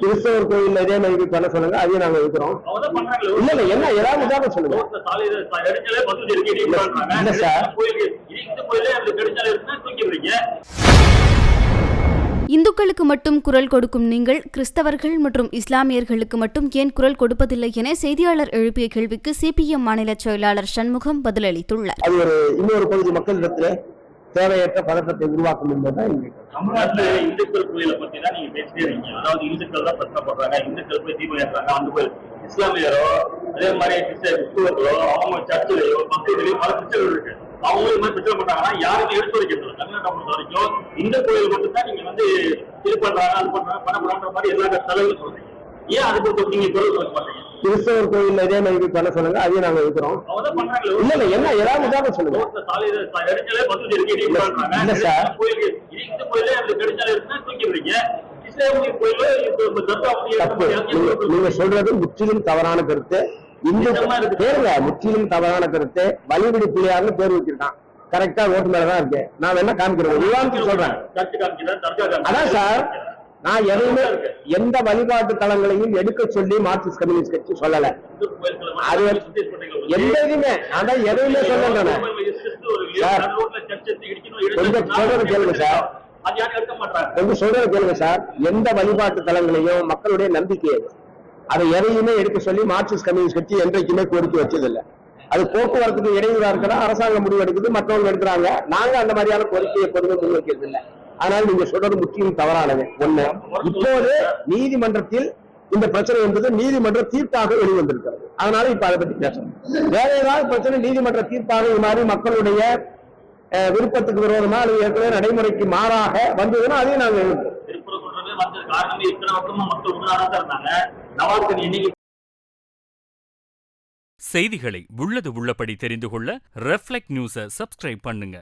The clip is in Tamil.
கிறிஸ்தவர் கோயில் இதே மாதிரி பண்ண சொல்லுங்க, அதையும் நாங்க இருக்கிறோம். இல்ல இல்ல, என்ன ஏதாவது உதாரணம் சொல்லுங்க. இல்ல சார், இந்துக்களுக்கு மட்டும் குரல் கொடுக்கும் நீங்கள் கிறிஸ்தவர்கள் மற்றும் இஸ்லாமியர்களுக்கு மட்டும் ஏன் குரல் கொடுப்பதில்லை என செய்தியாளர் எழுப்பிய கேள்விக்கு சிபிஎம் மாநில செயலாளர் சண்முகம் பதிலளித்துள்ளார். அது ஒரு இன்னொரு பகுதி மக்களிடத்தில் தேவையற்ற பதற்றத்தை உருவாக்கும் என்பதுதான் தமிழ்நாட்டுல இந்துக்கள் கோயிலை பத்தி தான் நீங்க பேசிட்டே இருக்கீங்க. அதாவது இந்துக்கள் தான் பிரச்சனை பண்றாங்க, இந்துக்கள் போய் தீபம் ஏற்றாங்க, அந்த கோயில் இஸ்லாமியரோ அதே மாதிரி கிறிஸ்தவர்களோ அவங்க சர்ச்சிலையோ பக்திலையோ பல பிரச்சனைகள் இருக்கு. அவங்களும் இது மாதிரி பிரச்சனை பண்றாங்கன்னா யாருமே எடுத்து வைக்கிறது தமிழ்நாட்டை பொறுத்த வரைக்கும் இந்த கோயில் மட்டும் தான் நீங்க இது பண்றாங்க அது பண்றாங்க பண்ண மாதிரி எல்லா செலவுகளும் சொல்றீங்க. ஏன் அது பொறுத்த நீங்க குரல் கொடுக்க மாட்டீங்க? கிறிஸ்தவர் கோயில் இதே மாதிரி பண்ண சொல்லுங்க, அதையும் நாங்க இருக்கிறோம். இல்ல இல்ல, என்ன ஏதாவது உதாரணம் சொல்லுங்க. இல்ல சார், நீங்க சொல்றது முற்றிலும் தவறான கருத்து. பேருங்க முற்றிலும் தவறான கருத்து. வழிபடி பிள்ளையார்னு பேர் வச்சிருக்கான், கரெக்டா ஓட்டு மேலதான் இருக்கு. நான் வேணா காமிக்கிறேன், சொல்றேன். அதான் சார், நான் எதையுமே எந்த வழிபாட்டு தலங்களையும் எடுக்க சொல்லி மார்க்சிஸ்ட் கம்யூனிஸ்ட் கட்சி சொல்லல. அது எந்த இதுமே அதான் எதையுமே சொல்ல. கொஞ்சம் சொல்றது கேளுங்க சார், கொஞ்சம் சொல்றது கேளுங்க சார். எந்த வழிபாட்டு தலங்களையும் மக்களுடைய நம்பிக்கை அதை எதையுமே எடுக்க சொல்லி மார்க்சிஸ்ட் கம்யூனிஸ்ட் கட்சி என்றைக்குமே கோரிக்கை வச்சதில்லை. அது போக்குவரத்துக்கு இடையூறா இருக்கிறதா அரசாங்கம் முடிவு எடுக்குது, மற்றவங்க எடுக்கிறாங்க. நாங்க அந்த மாதிரியான கோரிக்கையை எப்போதுமே முன்வைக்கிறது இல்லை. ஆனால் நீங்க சொல்றது முற்றிலும் தவறானது. ஒண்ணு, இப்போது நீதிமன்றத்தில் இந்த பிரச்சனை என்பது நீதிமன்ற தீர்ப்பாக வெளிவந்திருக்கிறது. அதனால இப்ப அதை பத்தி பேசணும். வேற ஏதாவது பிரச்சனை நீதிமன்ற தீர்ப்பாக இது மாதிரி மக்களுடைய விருப்பத்துக்கு விரோதமா அல்லது ஏற்கனவே நடைமுறைக்கு மாறாக வந்ததுன்னா அதையும் நாங்க எழுதுவோம். செய்திகளை உள்ளது உள்ளபடி தெரிந்து கொள்ள ரெஃப்ளெக்ட் நியூஸை சப்ஸ்கிரைப் பண்ணுங்க.